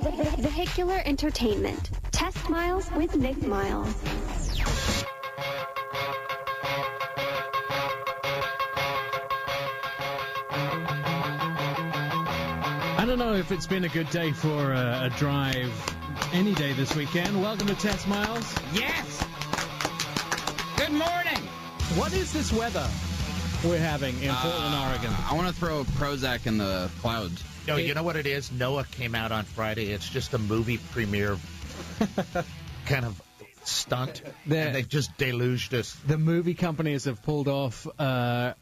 Vehicular entertainment. Test Miles with Nick Miles. I don't know if it's been a good day for a drive any day this weekend. Welcome to Test Miles. Yes! Good morning! What is this weather we're having in Portland, Oregon? I want to throw Prozac in the clouds. No, you know what it is? Noah came out on Friday. It's just a movie premiere kind of stunt, and they've just deluged us. The movie companies have pulled off a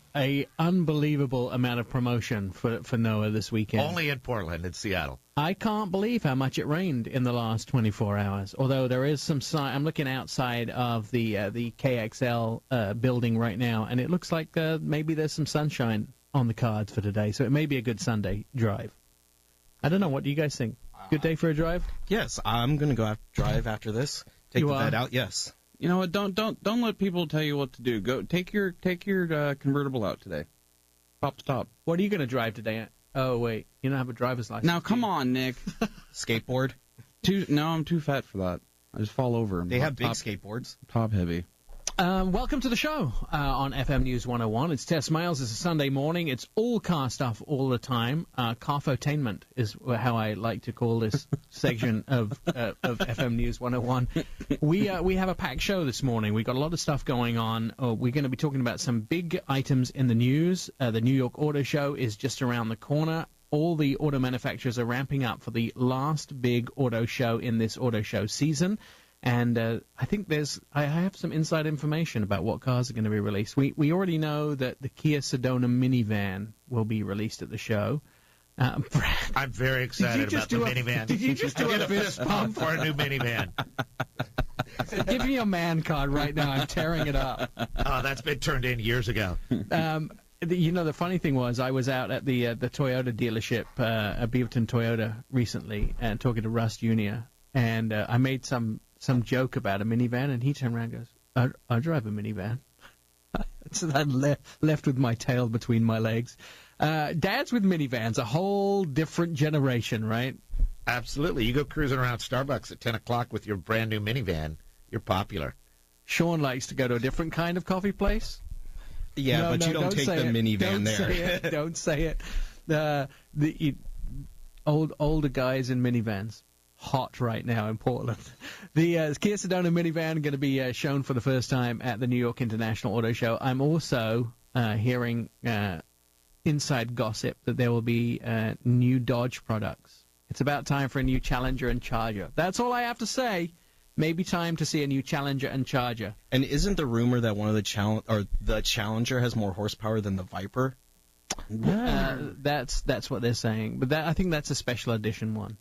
unbelievable amount of promotion for Noah this weekend. Only in Portland and Seattle. I can't believe how much it rained in the last 24 hours. Although there is some sign. I'm looking outside of the KXL building right now, and it looks like maybe there's some sunshine on the cards for today. So it may be a good Sunday drive. I don't know. What do you guys think? Good day for a drive? Yes, I'm going to go drive after this. Take the vet out. Yes. You know what? Don't let people tell you what to do. Go take your convertible out today. Pop stop. What are you going to drive today? Oh wait, you don't have a driver's license. Now come on, Nick. Skateboard. No, I'm too fat for that. I just fall over. They have big skateboards. Top heavy. Welcome to the show on FM News 101. It's Test Miles. It's a Sunday morning. It's all car stuff all the time. Carfotainment is how I like to call this section of FM News 101. We have a packed show this morning. We've got a lot of stuff going on. We're going to be talking about some big items in the news. The New York Auto Show is just around the corner. All the auto manufacturers are ramping up for the last big auto show in this auto show season. And I think I have some inside information about what cars are going to be released. We already know that the Kia Sedona minivan will be released at the show. Brad, I'm very excited about the minivan. Did you just do a fist pump for a new minivan? Give me a man card right now. I'm tearing it up. Oh, that's been turned in years ago. The funny thing was I was out at the Toyota dealership, at Beaverton Toyota, recently, and talking to Russ Jr., and I made some joke about a minivan, and he turned around and goes, I drive a minivan. So I'm left with my tail between my legs. Dads with minivans, a whole different generation, right? Absolutely. You go cruising around Starbucks at 10 o'clock with your brand-new minivan, you're popular. Sean likes to go to a different kind of coffee place. Yeah, but you don't take the minivan there. Don't say it. The older guys in minivans. Hot right now in Portland. The Kia Sedona minivan going to be shown for the first time at the New York International Auto Show. I'm also hearing inside gossip that there will be new Dodge products. It's about time for a new Challenger and Charger. That's all I have to say. Maybe time to see a new Challenger and Charger. And isn't the rumor that one of the Challenger has more horsepower than the Viper? That's what they're saying. But I think that's a special edition one.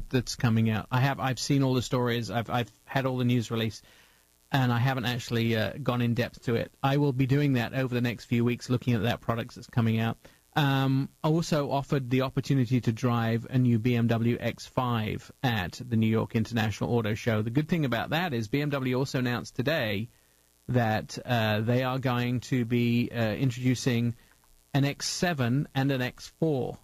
That's coming out. I've seen all the stories. I've had all the news released, and I haven't actually gone in depth to it. I will be doing that over the next few weeks, looking at that product that's coming out. I also offered the opportunity to drive a new BMW X5 at the New York International Auto Show. The good thing about that is BMW also announced today that they are going to be introducing an X7 and an X4.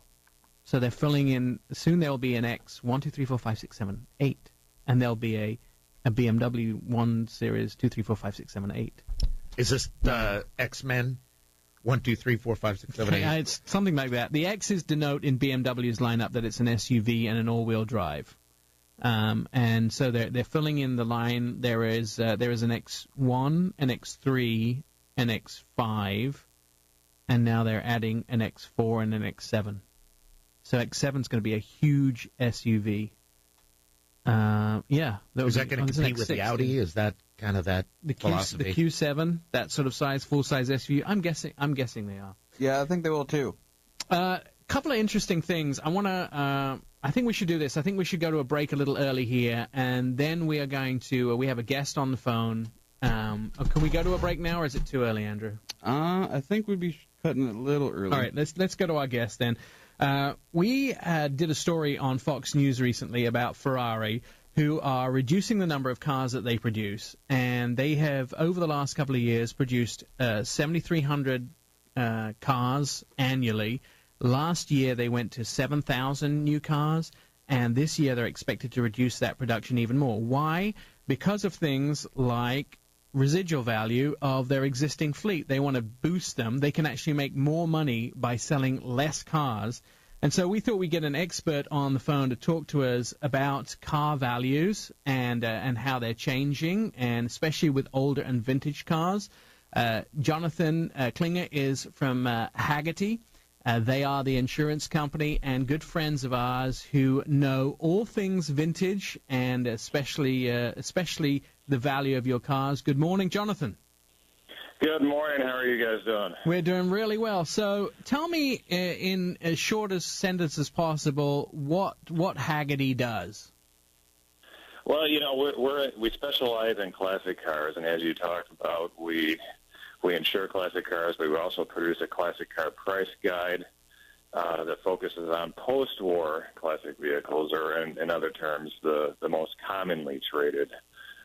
So they're filling in, soon there will be an X, 1, 2, 3, 4, 5, 6, 7, 8. And there'll be a BMW 1 Series 2, 3, 4, 5, 6, 7, 8. Is this X-Men? 1, 2, 3, 4, 5, 6, 7, 8? It's something like that. The X's denote in BMW's lineup that it's an SUV and an all-wheel drive. And so they're filling in the line. There is an X1, an X3, an X5, and now they're adding an X4 and an X7. So X7 is going to be a huge SUV. Is that going to compete with the Audi? Is that kind of that philosophy? The Q7, that sort of size, full-size SUV. I'm guessing they are. Yeah, I think they will too. Couple of interesting things. I think we should do this. I think we should go to a break a little early here, and then we are going to. We have a guest on the phone. Can we go to a break now, or is it too early, Andrew? I think we'd be cutting it a little early. All right, let's go to our guest then. We did a story on Fox News recently about Ferrari, who are reducing the number of cars that they produce. And they have, over the last couple of years, produced 7,300 cars annually. Last year, they went to 7,000 new cars. and this year they're expected to reduce that production even more. Why? Because of things like residual value of their existing fleet. They want to boost them. They can actually make more money by selling less cars. And so we thought we'd get an expert on the phone to talk to us about car values and how they're changing, and especially with older and vintage cars. Jonathan Klinger is from Hagerty. They are the insurance company and good friends of ours who know all things vintage and especially the value of your cars. Good morning, Jonathan. Good morning. How are you guys doing? We're doing really well. So tell me in as short a sentence as possible what Hagerty does. Well, you know, we specialize in classic cars, and as you talked about, we insure classic cars, but we also produce a classic car price guide that focuses on post-war classic vehicles, or in other terms, the most commonly traded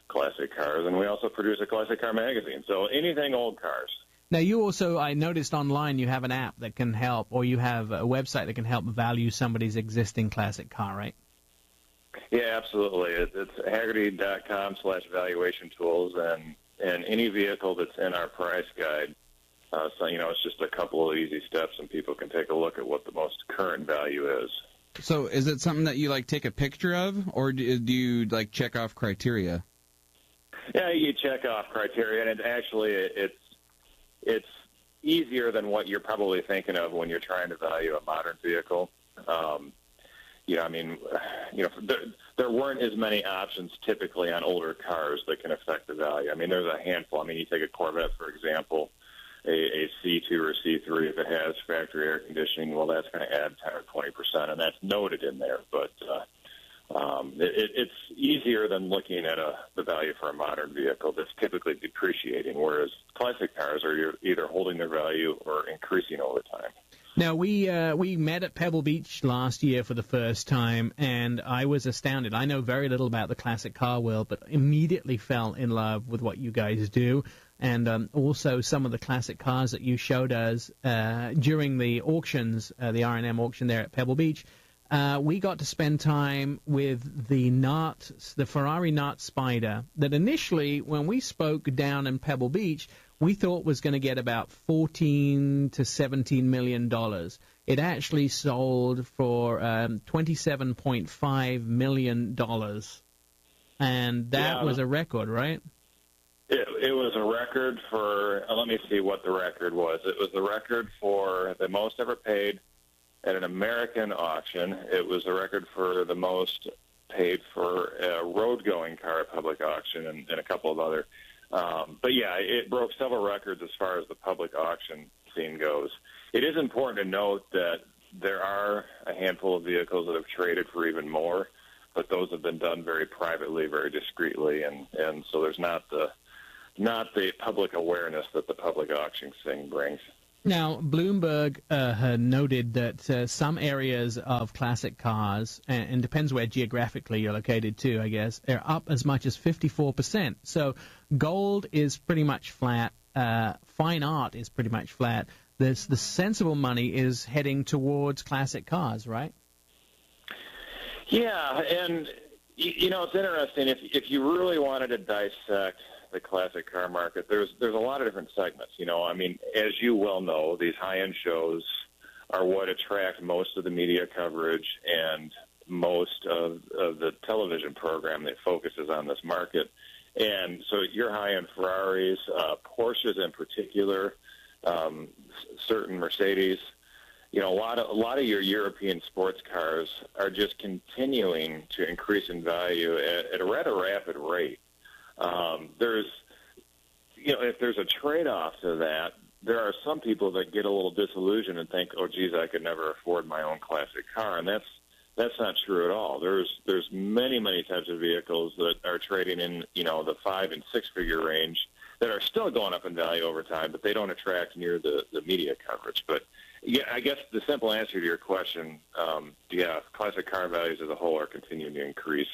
classic cars. And we also produce a classic car magazine, so anything old cars. Now, you also, I noticed online, you have an app that can help, or you have a website that can help value somebody's existing classic car, right? Yeah, absolutely. It's Hagerty.com/valuation tools, and any vehicle that's in our price guide, so, you know, it's just a couple of easy steps, and people can take a look at what the most current value is. So is it something that you, like, take a picture of, or do you, like, check off criteria? Yeah, you check off criteria, and it's easier than what you're probably thinking of when you're trying to value a modern vehicle. You know, I mean, you know, there weren't as many options typically on older cars that can affect the value. I mean, there's a handful. I mean, you take a Corvette, for example, a C2 or C3, if it has factory air conditioning, well, that's going to add 10 or 20%, and that's noted in there. But it's easier than looking at the value for a modern vehicle that's typically depreciating, whereas classic cars are either holding their value or increasing over time. Now, we met at Pebble Beach last year for the first time, and I was astounded. I know very little about the classic car world, but immediately fell in love with what you guys do, and also some of the classic cars that you showed us during the auctions, the R&M auction there at Pebble Beach. We got to spend time with the Ferrari Nart Spider that initially, when we spoke down in Pebble Beach, we thought was going to get about $14 to $17 million. It actually sold for $27.5 million, and that was a record, right? It was a record for, let me see what the record was. It was the record for the most ever paid at an American auction. It was the record for the most paid for a road-going car at public auction, and a couple of other. But yeah, it broke several records as far as the public auction scene goes. It is important to note that there are a handful of vehicles that have traded for even more, but those have been done very privately, very discreetly, and so there's not the public awareness that the public auction scene brings. Now, Bloomberg had noted that some areas of classic cars, and depends where geographically you're located too, I guess, are up as much as 54%. So gold is pretty much flat. Fine art is pretty much flat. The sensible money is heading towards classic cars, right? Yeah, and, you know, it's interesting. If you really wanted to dissect the classic car market, there's a lot of different segments. You know, I mean, as you well know, these high-end shows are what attract most of the media coverage and most of the television program that focuses on this market. And so your high-end Ferraris, Porsches in particular, certain Mercedes, you know, a lot of your European sports cars are just continuing to increase in value at a rather rapid rate. There's, you know, if there's a trade-off to that, there are some people that get a little disillusioned and think, oh, geez, I could never afford my own classic car, and that's not true at all. There's many types of vehicles that are trading in, you know, the 5- and 6-figure range that are still going up in value over time, but they don't attract near the media coverage. But yeah, I guess the simple answer to your question, yeah, classic car values as a whole are continuing to increase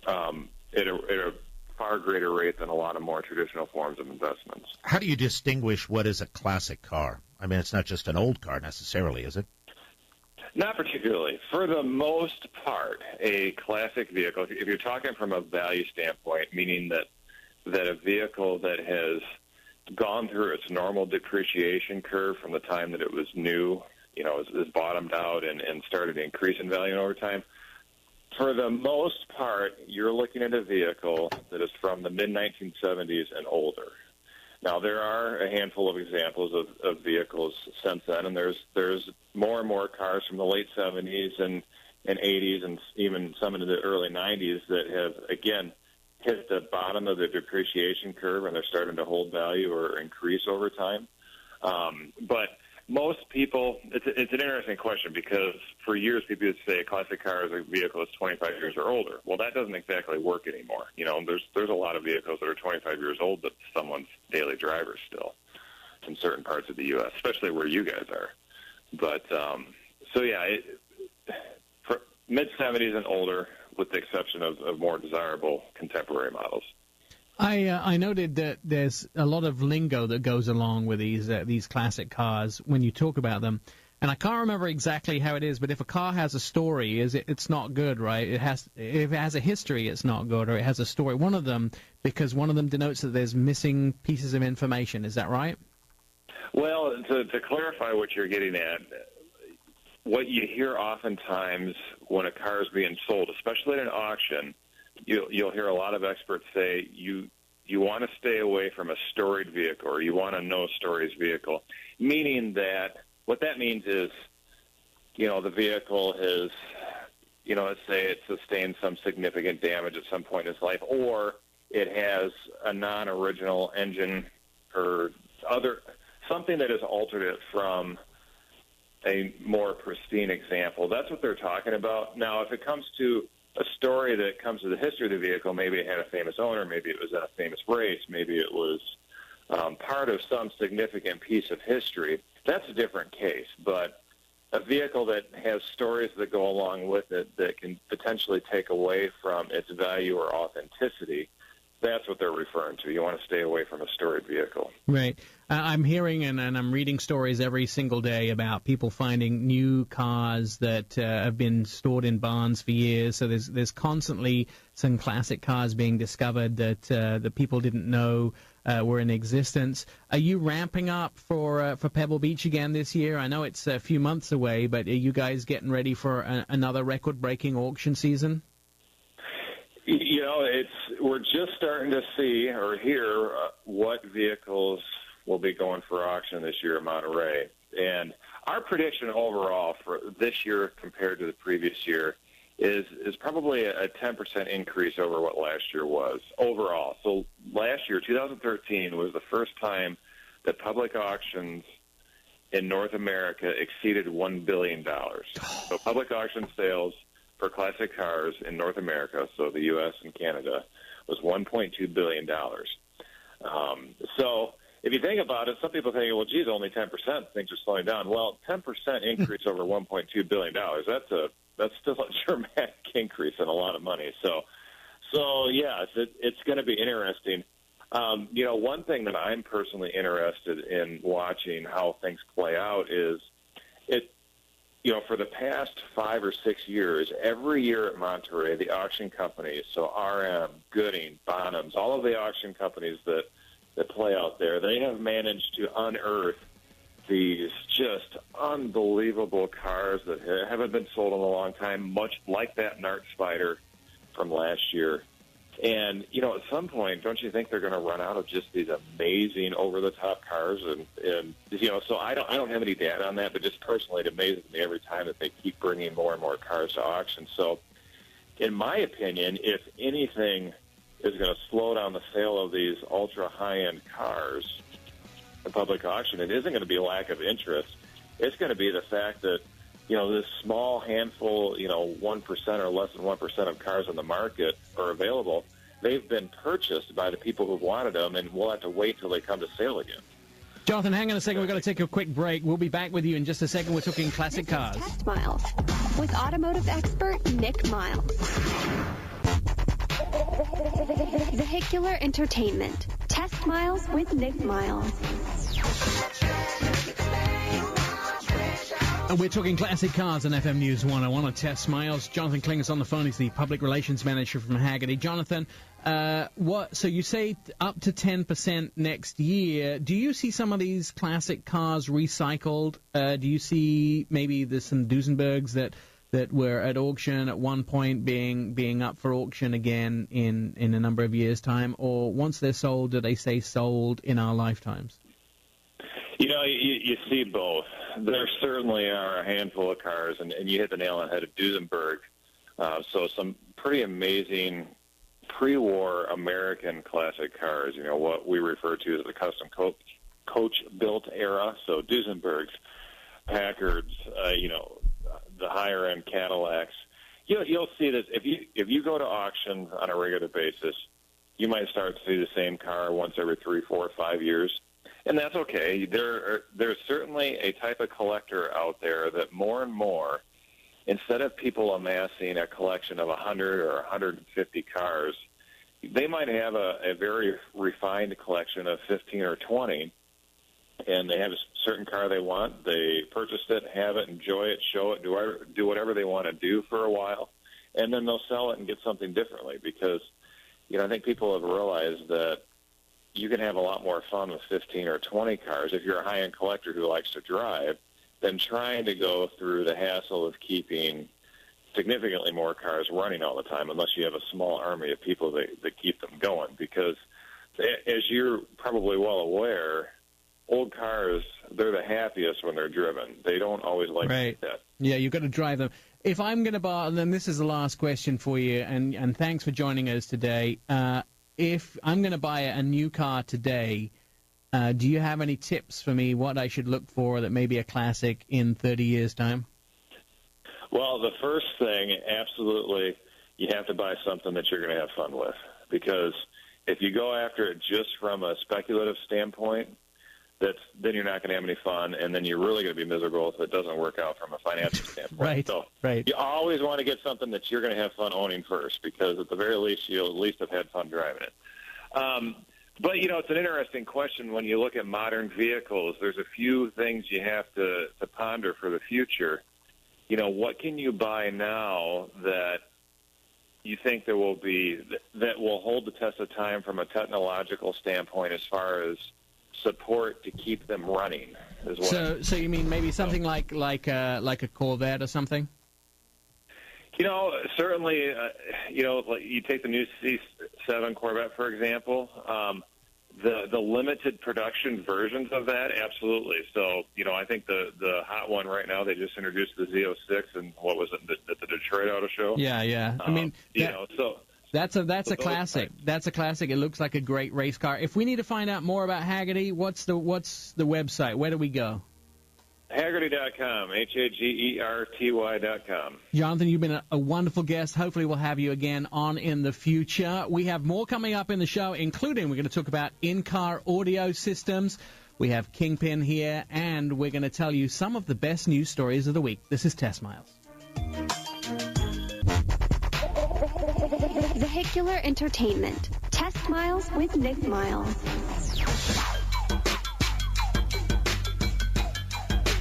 at a far greater rate than a lot of more traditional forms of investments. How do you distinguish what is a classic car? I mean, it's not just an old car necessarily, is it? Not particularly. For the most part, a classic vehicle, if you're talking from a value standpoint, meaning that a vehicle that has gone through its normal depreciation curve from the time that it was new, is bottomed out and started to increase in value over time, for the most part, you're looking at a vehicle that is from the mid-1970s and older. Now, there are a handful of examples of vehicles since then, and there's more and more cars from the late 70s and 80s and even some into the early 90s that have, again, hit the bottom of the depreciation curve, and they're starting to hold value or increase over time. But most people, it's an interesting question, because for years people would say a classic car is a vehicle that's 25 years or older. Well, that doesn't exactly work anymore. There's a lot of vehicles that are 25 years old that someone's daily driver still in certain parts of the U.S., especially where you guys are. But, for mid-70s and older, with the exception of more desirable contemporary models. I noted that there's a lot of lingo that goes along with these classic cars when you talk about them, and I can't remember exactly how it is. But if a car has a story, it's not good, right? If it has a history, it's not good, or it has a story. One of them denotes that there's missing pieces of information. Is that right? Well, to clarify what you're getting at, what you hear oftentimes when a car is being sold, especially at an auction, you'll hear a lot of experts say you want to stay away from a storied vehicle, or you want a no stories vehicle, meaning that what that means is, the vehicle has, let's say it sustained some significant damage at some point in its life, or it has a non-original engine or something that has altered it from a more pristine example. That's what they're talking about. Now, if it comes to a story that comes to the history of the vehicle, maybe it had a famous owner, maybe it was in a famous race, maybe it was part of some significant piece of history, that's a different case. But a vehicle that has stories that go along with it that can potentially take away from its value or authenticity, that's what they're referring to. You want to stay away from a storied vehicle. Right. I'm hearing and I'm reading stories every single day about people finding new cars that have been stored in barns for years. So there's constantly some classic cars being discovered that the people didn't know were in existence. Are you ramping up for Pebble Beach again this year? I know it's a few months away, but are you guys getting ready for another record-breaking auction season? We're just starting to see or hear what vehicles will be going for auction this year in Monterey. And our prediction overall for this year compared to the previous year is probably a 10% increase over what last year was overall. So last year, 2013, was the first time that public auctions in North America exceeded $1 billion. So public auction sales for classic cars in North America, so the U.S. and Canada, was $1.2 billion. So if you think about it, some people think, well, geez, only 10%, things are slowing down. Well, 10% increase over $1.2 billion, that's still a dramatic increase and a lot of money. So yes, it's going to be interesting. One thing that I'm personally interested in watching how things play out is for the past 5 or 6 years, every year at Monterey, the auction companies, so RM, Gooding, Bonhams, all of the auction companies that play out there, they have managed to unearth these just unbelievable cars that haven't been sold in a long time, much like that Nart Spider from last year. And, at some point, don't you think they're going to run out of just these amazing over-the-top cars? And so I don't have any data on that, but just personally, it amazes me every time that they keep bringing more and more cars to auction. So in my opinion, if anything is going to slow down the sale of these ultra-high-end cars in public auction, it isn't going to be a lack of interest. It's going to be the fact that, this small handful, 1% or less than 1% of cars on the market are available. They've been purchased by the people who wanted them, and we'll have to wait till they come to sale again. Jonathan, hang on a second. We've got to take a quick break. We'll be back with you in just a second. We're talking classic cars. Test Miles with automotive expert Nick Miles. Vehicular entertainment. Test Miles with Nick Miles. We're talking classic cars on FM News 101 on Test Miles. Jonathan Klinger's on the phone. He's the public relations manager from Haggerty. Jonathan, so you say up to 10% next year. Do you see some of these classic cars recycled? Do you see maybe there's some Duesenbergs that were at auction at one point being up for auction again in a number of years' time? Or once they're sold, do they stay sold in our lifetimes? You know, you see both. There certainly are a handful of cars, and you hit the nail on the head of Duesenberg. So some pretty amazing pre-war American classic cars, you know, what we refer to as the custom coach-built era. So Duesenbergs, Packards, the higher-end Cadillacs. You'll see this. If you go to auctions on a regular basis, you might start to see the same car once every 3, 4, 5 years. And that's okay. There's certainly a type of collector out there that more and more, instead of people amassing a collection of 100 or 150 cars, they might have a very refined collection of 15 or 20, and they have a certain car they want. They purchased it, have it, enjoy it, show it, do whatever they want to do for a while, and then they'll sell it and get something differently because, I think people have realized that you can have a lot more fun with 15 or 20 cars if you're a high-end collector who likes to drive than trying to go through the hassle of keeping significantly more cars running all the time unless you have a small army of people that keep them going. Because as you're probably well aware, old cars, they're the happiest when they're driven. They don't always like to do that. Yeah, you've got to drive them. If I'm going to buy, and then this is the last question for you, and thanks for joining us today. If I'm going to buy a new car today, do you have any tips for me what I should look for that may be a classic in 30 years' time? Well, the first thing, absolutely, you have to buy something that you're going to have fun with. Because if you go after it just from a speculative standpoint, then you're not going to have any fun, and then you're really going to be miserable if it doesn't work out from a financial standpoint. Right. You always want to get something that you're going to have fun owning first, because at the very least, you'll at least have had fun driving it. But, it's an interesting question. When you look at modern vehicles, there's a few things you have to ponder for the future. What can you buy now that you think that will hold the test of time from a technological standpoint as far as support to keep them running as well? So you mean maybe something like a Corvette or something? Certainly, you take the new C7 Corvette, for example, the limited production versions of that, absolutely. So, I think the hot one right now, they just introduced the Z06, and what was it, at the Detroit Auto Show? Yeah. I mean, That's a classic. That's a classic. It looks like a great race car. If we need to find out more about Haggerty, what's the website? Where do we go? Haggerty.com, Hagerty.com. Jonathan, you've been a wonderful guest. Hopefully we'll have you again on in the future. We have more coming up in the show, including we're going to talk about in-car audio systems. We have Kingpin here, and we're going to tell you some of the best news stories of the week. This is Test Miles. Vehicular Entertainment. Test Miles with Nick Miles.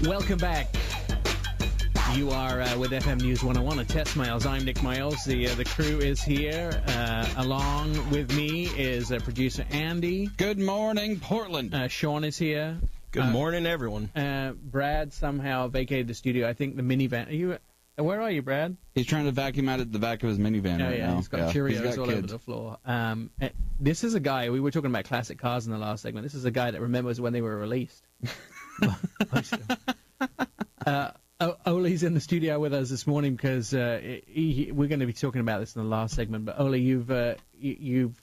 Welcome back. You are with FM News 101 at Test Miles. I'm Nick Miles. The crew is here. Along with me is producer Andy. Good morning, Portland. Sean is here. Good morning, everyone. Brad somehow vacated the studio. I think the minivan. Where are you, Brad? He's trying to vacuum out the back of his minivan right now. He's got Cheerios all over the floor. This is a guy, we were talking about classic cars in the last segment. This is a guy that remembers when they were released. Ole's in the studio with us this morning because we're going to be talking about this in the last segment. But Ole, you've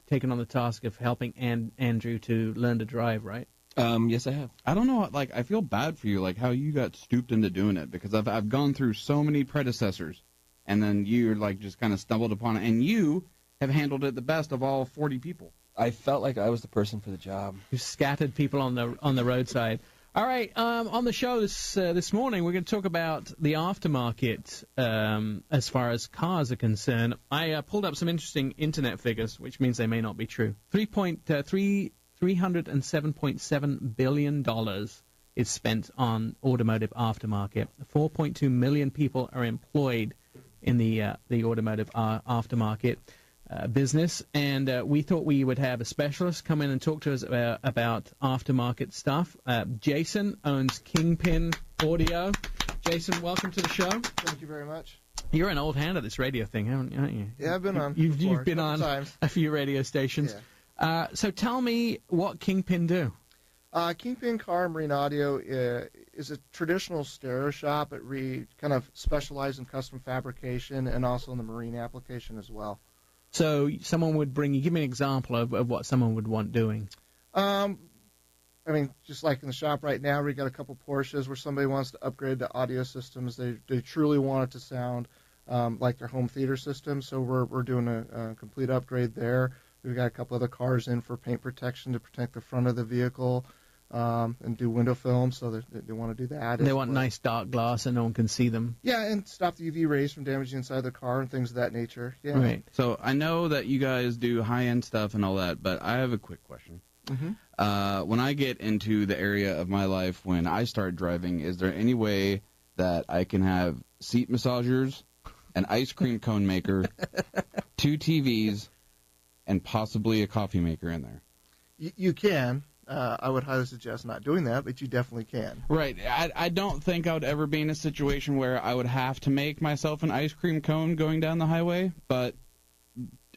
taken on the task of helping Andrew to learn to drive, right? Yes, I have. I don't know, I feel bad for you, how you got stooped into doing it, because I've gone through so many predecessors, and then you're just kind of stumbled upon it, and you have handled it the best of all 40 people. I felt like I was the person for the job. You scattered people on the roadside. All right, on the show this morning, we're going to talk about the aftermarket as far as cars are concerned. I pulled up some interesting internet figures, which means they may not be true. $307.7 billion is spent on automotive aftermarket. 4.2 million people are employed in the automotive aftermarket business, and we thought we would have a specialist come in and talk to us about aftermarket stuff. Jason owns Kingpin Audio. Jason, welcome to the show. Thank you very much. You're an old hand at this radio thing, haven't you? Yeah, I've been on. You've been on times. a few radio stations. Yeah. So tell me what Kingpin do. Kingpin Car and Marine Audio is a traditional stereo shop, but we kind of specialize in custom fabrication and also in the marine application as well. So someone would bring you. Give me an example of what someone would want doing. I mean, just like in the shop right now, we got a couple Porsches where somebody wants to upgrade the audio systems. They truly want it to sound like their home theater system, so we're doing a complete upgrade there. We've got a couple other cars in for paint protection to protect the front of the vehicle and do window film, so they want to do that. They want nice dark glass and no one can see them. Yeah, and stop the UV rays from damaging inside the car and things of that nature. Yeah. Right. So I know that you guys do high-end stuff and all that, but I have a quick question. Mm-hmm. When I get into the area of my life when I start driving, is there any way that I can have seat massagers, an ice cream cone maker, 2 TVs, and possibly a coffee maker in there? You can. I would highly suggest not doing that, but you definitely can. Right. I don't think I would ever be in a situation where I would have to make myself an ice cream cone going down the highway, but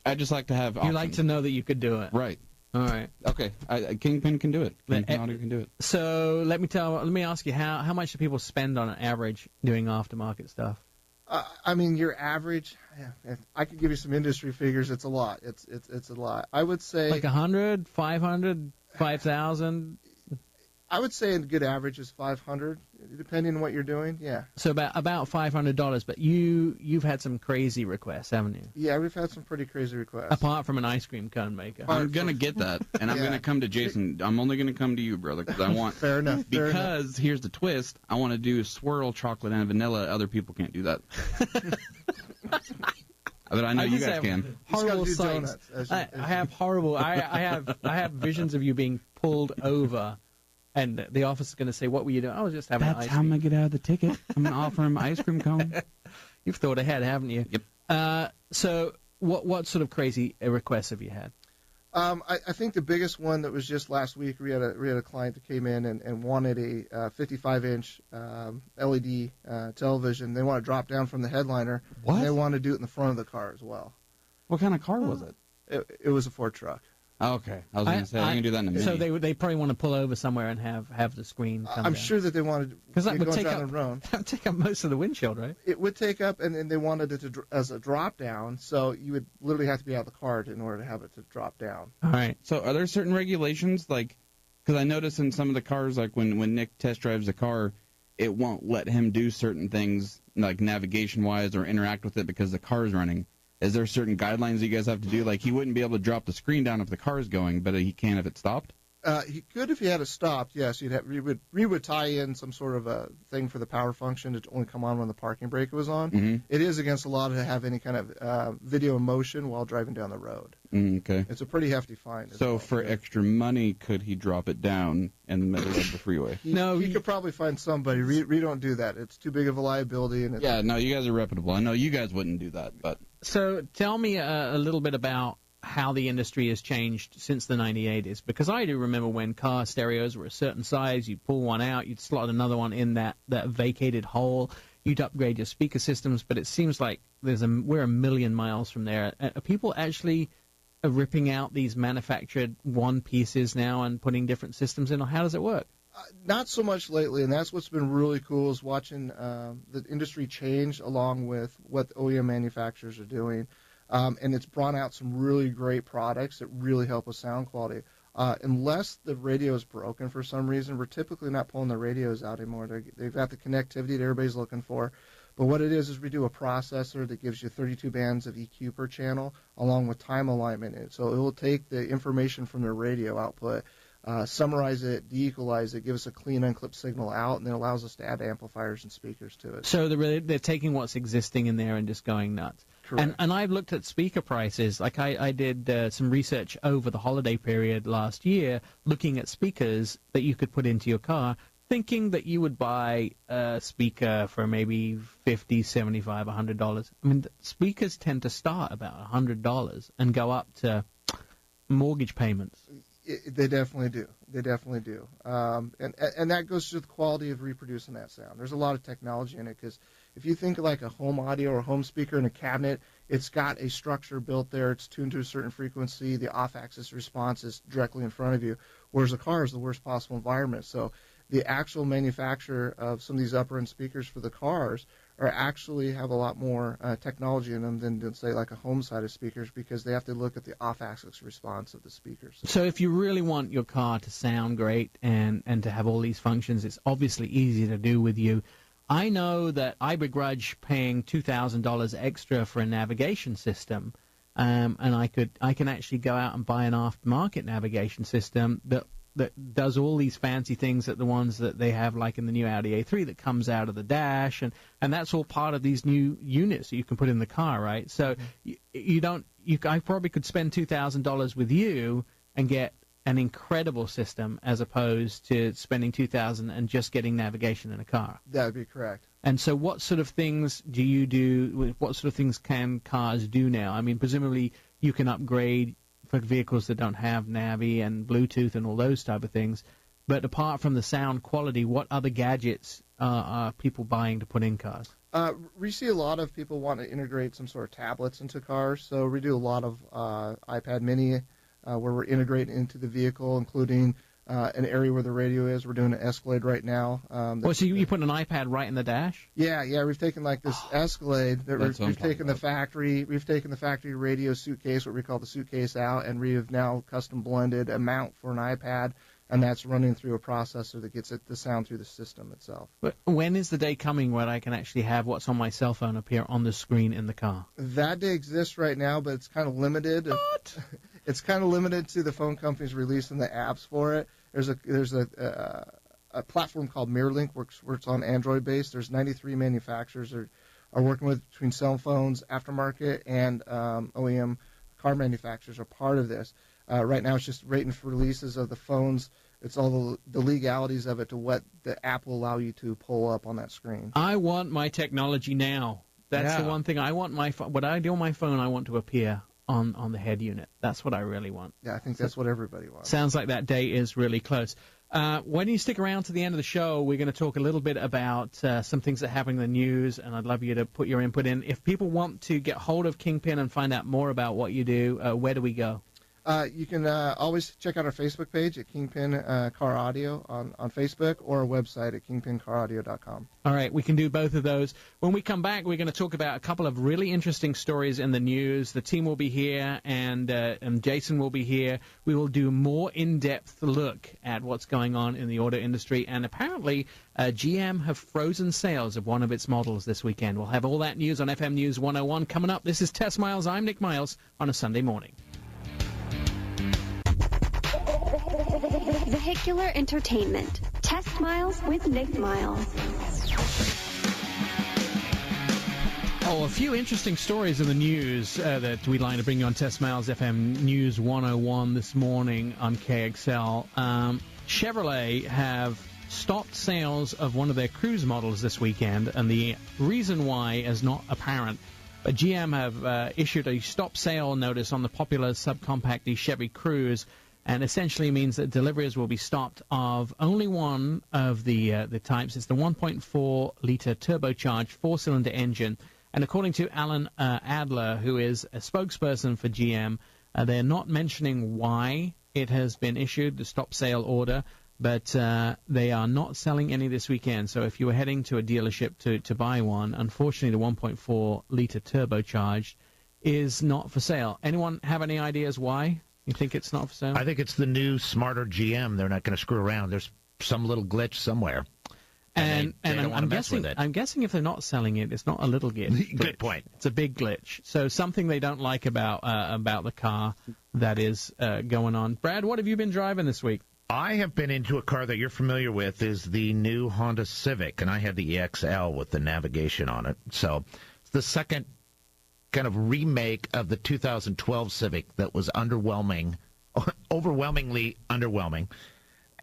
I just like to have options. You like to know that you could do it. Right. All right. Okay. Kingpin can do it. Kingpin Audio can do it. So let me ask you, how much do people spend on an average doing aftermarket stuff? I mean, your average. If I could give you some industry figures. It's a lot. It's a lot. I would say Like 100, 500, 5,000. I would say a good average is 500, depending on what you're doing. Yeah. So about $500. But you've had some crazy requests, haven't you? Yeah, we've had some pretty crazy requests. Apart from an ice cream cone maker. I'm going to get that, and I'm Yeah. going to come to Jason. I'm only going to come to you, brother, because I want. Fair enough. Fair enough. Because here's the twist. I want to do swirl chocolate and vanilla. Other people can't do that. But I know you guys can. Horrible He's gotta do sights. donuts, I have horrible. I have visions of you being pulled over, and the officer's going to say, "What were you doing?" I was just having an That's ice how I'm cream. going to get out of the ticket. I'm going to offer him ice cream cone. You've thought ahead, haven't you? Yep. So what sort of crazy requests have you had? I think the biggest one that was just last week, we had a client that came in and wanted a 55-inch LED television. They want to drop down from the headliner. What? And they want to do it in the front of the car as well. What kind of car was it? It was a Ford truck. Oh, okay. I was going to say, I'm going to do that in a minute. So they probably want to pull over somewhere and have the screen come I'm down. sure that they wanted Because that to would go take down up, the road. that would take up most of the windshield, right? It would take up, and they wanted it as a drop down, so you would literally have to be out of the car in order to have it to drop down. All right. So are there certain regulations, like, because I notice in some of the cars, like when Nick test drives a car, it won't let him do certain things, like navigation-wise, or interact with it because the car's running. Is there certain guidelines you guys have to do? Like, he wouldn't be able to drop the screen down if the car's going, but he can if it stopped? He could if he had it stopped. Yes, we would tie in some sort of a thing for the power function to only come on when the parking brake was on. Mm-hmm. It is against the law to have any kind of video in motion while driving down the road. Okay. It's a pretty hefty fine. as So well. for extra money, could he drop it down in the middle of the freeway? He could probably find somebody. We don't do that. It's too big of a liability. And Yeah, no, you guys are reputable. I know you guys wouldn't do that, but So tell me a little bit about how the industry has changed since the 1980s, because I do remember when car stereos were a certain size, you'd pull one out, you'd slot another one in that vacated hole, you'd upgrade your speaker systems, but it seems like we're a million miles from there. Are people actually ripping out these manufactured one pieces now and putting different systems in, or how does it work? Not so much lately, and that's what's been really cool is watching the industry change along with what the OEM manufacturers are doing. And it's brought out some really great products that really help with sound quality. Unless the radio is broken for some reason, we're typically not pulling the radios out anymore. They've got the connectivity that everybody's looking for. But what it is we do a processor that gives you 32 bands of EQ per channel along with time alignment. So it will take the information from the radio output, summarize it, de-equalize it, give us a clean unclipped signal out, and then allows us to add amplifiers and speakers to it. So they're taking what's existing in there and just going nuts. Correct. And I've looked at speaker prices. Like I did some research over the holiday period last year looking at speakers that you could put into your car. thinking that you would buy a speaker for maybe $50, $75, $100. I mean, speakers tend to start about $100 and go up to mortgage payments. They definitely do. They definitely do. And that goes to the quality of reproducing that sound. There's a lot of technology in it, because if you think like a home audio or home speaker in a cabinet, it's got a structure built there. It's tuned to a certain frequency. The off-axis response is directly in front of you, whereas a car is the worst possible environment. So the actual manufacturer of some of these upper-end speakers for the cars are actually have a lot more technology in them than say like a home side of speakers, because they have to look at the off-axis response of the speakers. So if you really want your car to sound great and to have all these functions, it's obviously easy to do with you. I know that I begrudge paying $2,000 extra for a navigation system, and I can actually go out and buy an aftermarket navigation system that does all these fancy things that the ones that they have like in the new Audi A3 that comes out of the dash, and that's all part of these new units that you can put in the car, right? So I probably could spend $2,000 with you and get an incredible system as opposed to spending $2,000 and just getting navigation in a car. That would be correct. And so what sort of things do you do? What sort of things can cars do now? I mean, presumably you can upgrade for vehicles that don't have Navi and Bluetooth and all those type of things. But apart from the sound quality, what other gadgets are people buying to put in cars? We see a lot of people want to integrate some sort of tablets into cars. So we do a lot of iPad mini where we're integrating into the vehicle, including an area where the radio is. We're doing an Escalade right now. So you put an iPad right in the dash? Yeah. We've taken like this Escalade that we've taken the factory radio suitcase, what we call the suitcase, out, and we have now custom blended a mount for an iPad, and that's running through a processor that gets the sound through the system itself. But when is the day coming where I can actually have what's on my cell phone appear on the screen in the car? That day exists right now, but it's kind of limited. What? It's kind of limited to the phone companies releasing the apps for it. There's a platform called MirrorLink where it's on Android based. There's 93 manufacturers that are working with between cell phones, aftermarket, and OEM car manufacturers are part of this. Right now it's just waiting for releases of the phones. It's all the legalities of it to what the app will allow you to pull up on that screen. I want my technology now. That's the one thing. I want what I do on my phone, I want to appear on the head unit. That's what I really want. Yeah, I think that's what everybody wants. Sounds like that day is really close. Why don't you stick around to the end of the show? We're going to talk a little bit about some things that happen in the news, and I'd love you to put your input in. If people want to get hold of Kingpin and find out more about what you do, where do we go? You can always check out our Facebook page at Kingpin Car Audio on Facebook, or our website at kingpincaraudio.com. All right, we can do both of those. When we come back, we're going to talk about a couple of really interesting stories in the news. The team will be here, and Jason will be here. We will do a more in-depth look at what's going on in the auto industry, and apparently GM have frozen sales of one of its models this weekend. We'll have all that news on FM News 101 coming up. This is Test Miles. I'm Nick Miles on a Sunday morning. Vehicular entertainment. Test Miles with Nick Miles. A few interesting stories in the news that we'd like to bring you on Test Miles FM News 101 this morning on KXL. Chevrolet have stopped sales of one of their Cruze models this weekend, and the reason why is not apparent. But GM have issued a stop sale notice on the popular subcompact Chevy Cruze, and essentially means that deliveries will be stopped of only one of the types. It's the 1.4-liter turbocharged four-cylinder engine. And according to Alan Adler, who is a spokesperson for GM, they're not mentioning why it has been issued, the stop sale order, but they are not selling any this weekend. So if you were heading to a dealership to buy one, unfortunately the 1.4-liter turbocharged is not for sale. Anyone have any ideas why? You think it's not for sale? I think it's the new, smarter GM. They're not going to screw around. There's some little glitch somewhere. And I'm guessing if they're not selling it, it's not a little glitch. Good point. It's a big glitch. So something they don't like about the car that is going on. Brad, what have you been driving this week? I have been into a car that you're familiar with, is the new Honda Civic, and I had the EXL with the navigation on it. So it's the second kind of remake of the 2012 Civic that was overwhelmingly underwhelming.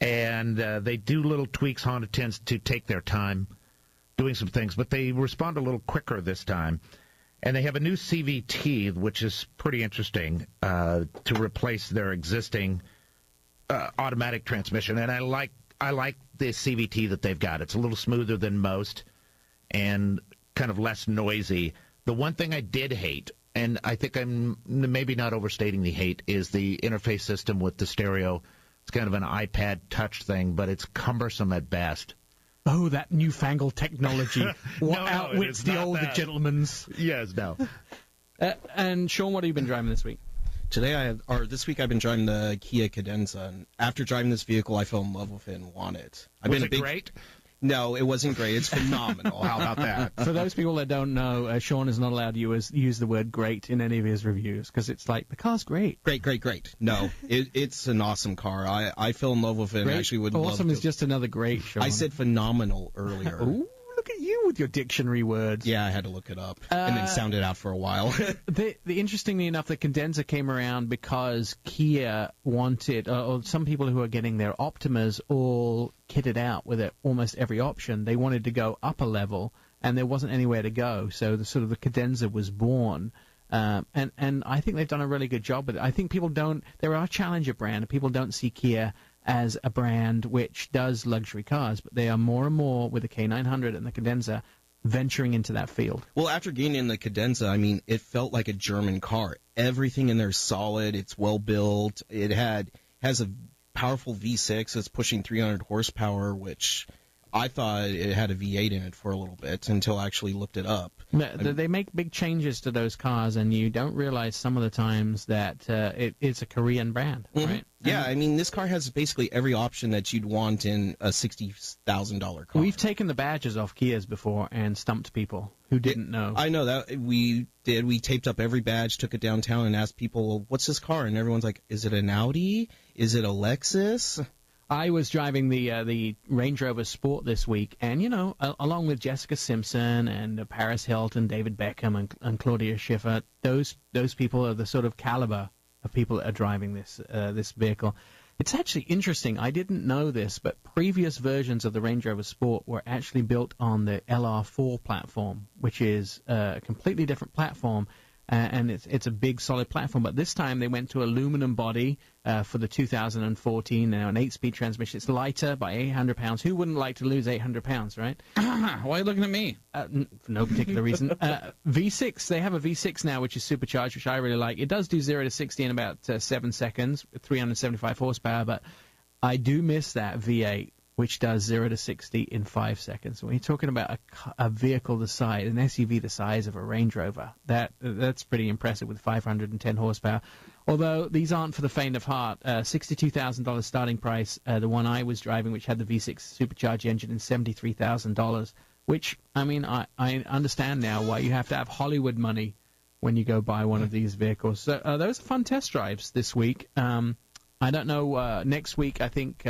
And they do little tweaks. Honda tends to take their time doing some things, but they respond a little quicker this time. And they have a new CVT, which is pretty interesting, to replace their existing automatic transmission. And I like the CVT that they've got. It's a little smoother than most and kind of less noisy. The one thing I did hate, and I think I'm maybe not overstating the hate, is the interface system with the stereo. It's kind of an iPad touch thing, but it's cumbersome at best. Oh, that newfangled technology. What outwits the older gentlemen's. Yes, no. And Sean, what have you been driving this week? This week I've been driving the Kia Cadenza, and after driving this vehicle, I fell in love with it and want it. Was it great? No, it wasn't great. It's phenomenal. How about that? For those people that don't know, Sean is not allowed to use the word great in any of his reviews because it's like, the car's great. Great. No, it's an awesome car. I fell in love with it and actually would love to. Awesome is just another great, Sean. I said phenomenal earlier. Ooh, look at you with your dictionary words. Yeah, I had to look it up and then sound it out for a while. Interestingly enough, the Cadenza came around because Kia wanted, or some people who are getting their Optimas all kitted out with almost every option. They wanted to go up a level, and there wasn't anywhere to go. So the Cadenza was born. And I think they've done a really good job with it. I think there are a challenger brand, and people don't see Kia as a brand which does luxury cars, but they are more and more with the K900 and the Cadenza venturing into that field. Well, after getting in the Cadenza, I mean, it felt like a German car. Everything in there is solid. It's well built. It has a powerful V6 that's pushing 300 horsepower, which I thought it had a V8 in it for a little bit until I actually looked it up. They make big changes to those cars, and you don't realize some of the times that it's a Korean brand, right? Yeah, I mean, this car has basically every option that you'd want in a $60,000 car. We've taken the badges off Kias before and stumped people who didn't know. I know that we did. We taped up every badge, took it downtown, and asked people, well, what's this car? And everyone's like, is it an Audi? Is it a Lexus? I was driving the Range Rover Sport this week, and, along with Jessica Simpson and Paris Hilton, David Beckham, and Claudia Schiffer, those people are the sort of caliber of people that are driving this vehicle. It's actually interesting. I didn't know this, but previous versions of the Range Rover Sport were actually built on the LR4 platform, which is a completely different platform. And it's a big, solid platform. But this time they went to aluminum body for the 2014, now an 8-speed transmission. It's lighter by 800 pounds. Who wouldn't like to lose 800 pounds, right? Why are you looking at me? For no particular reason. V6, they have a V6 now, which is supercharged, which I really like. It does do 0 to 60 in about 7 seconds, 375 horsepower, but I do miss that V8, which does 0 to 60 in 5 seconds. When you're talking about a vehicle the size, an SUV the size of a Range Rover, that's pretty impressive with 510 horsepower. Although these aren't for the faint of heart. $62,000 starting price. The one I was driving, which had the V6 supercharged engine, is $73,000. Which, I mean, I understand now why you have to have Hollywood money when you go buy one of these vehicles. So those are fun test drives this week. I don't know. Next week, I think.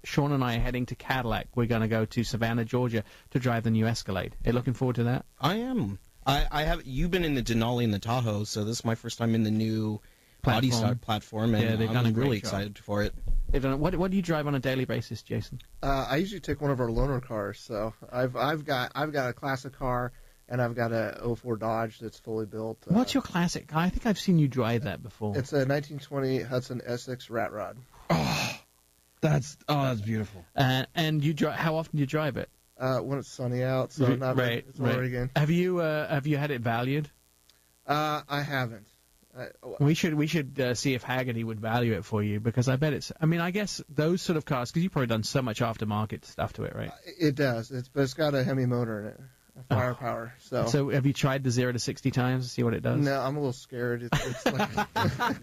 Sean and I are heading to Cadillac. We're going to go to Savannah, Georgia, to drive the new Escalade. Are you looking forward to that? I am. I have. You've been in the Denali and the Tahoe, so this is my first time in the new body style platform, and yeah, they've done a really great job. excited for it. What do you drive on a daily basis, Jason? I usually take one of our loaner cars. So I've got a classic car, and I've got a 04 Dodge that's fully built. What's your classic car? I think I've seen you drive that before. It's a 1920 Hudson Essex Rat Rod. That's beautiful. And how often do you drive it? When it's sunny out, so not right. Oregon. Have you had it valued? I haven't. We should see if Haggerty would value it for you, because I bet it's. I mean, I guess those sort of cars, because you've probably done so much aftermarket stuff to it, right? It does. But it's got a Hemi motor in it, a firepower. So have you tried the 0 to 60 times to see what it does? No, I'm a little scared. It's like.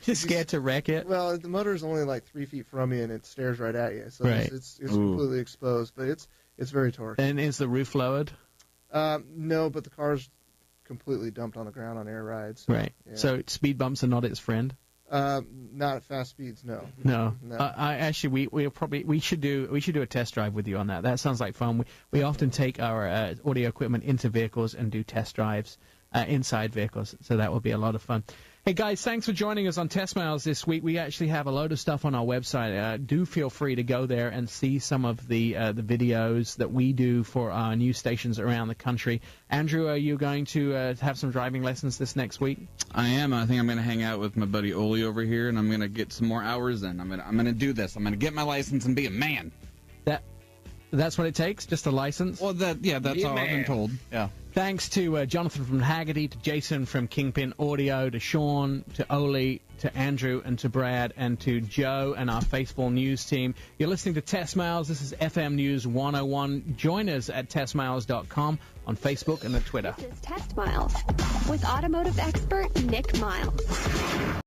Just scared to wreck it? Well, the motor is only like 3 feet from you, and it stares right at you. So right. it's completely exposed, but it's very torquey. And is the roof lowered? No, but the car's completely dumped on the ground on air rides. Right. Yeah. So speed bumps are not its friend? Not at fast speeds, no. No. We should do a test drive with you on that. That sounds like fun. We often take our audio equipment into vehicles and do test drives. inside vehicles. So that will be a lot of fun. Hey, guys, thanks for joining us on Test Miles this week. We actually have a load of stuff on our website. Do feel free to go there and see some of the videos that we do for our news stations around the country. Andrew, are you going to have some driving lessons this next week? I am. I think I'm going to hang out with my buddy Oli over here, and I'm going to get some more hours in. I'm going to do this. I'm going to get my license and be a man. That's what it takes? Just a license? Well, that's all I've been told. Yeah. Thanks to Jonathan from Haggerty, to Jason from Kingpin Audio, to Sean, to Oli, to Andrew, and to Brad, and to Joe and our faithful news team. You're listening to Test Miles. This is FM News 101. Join us at testmiles.com on Facebook and the Twitter. This is Test Miles with automotive expert Nick Miles.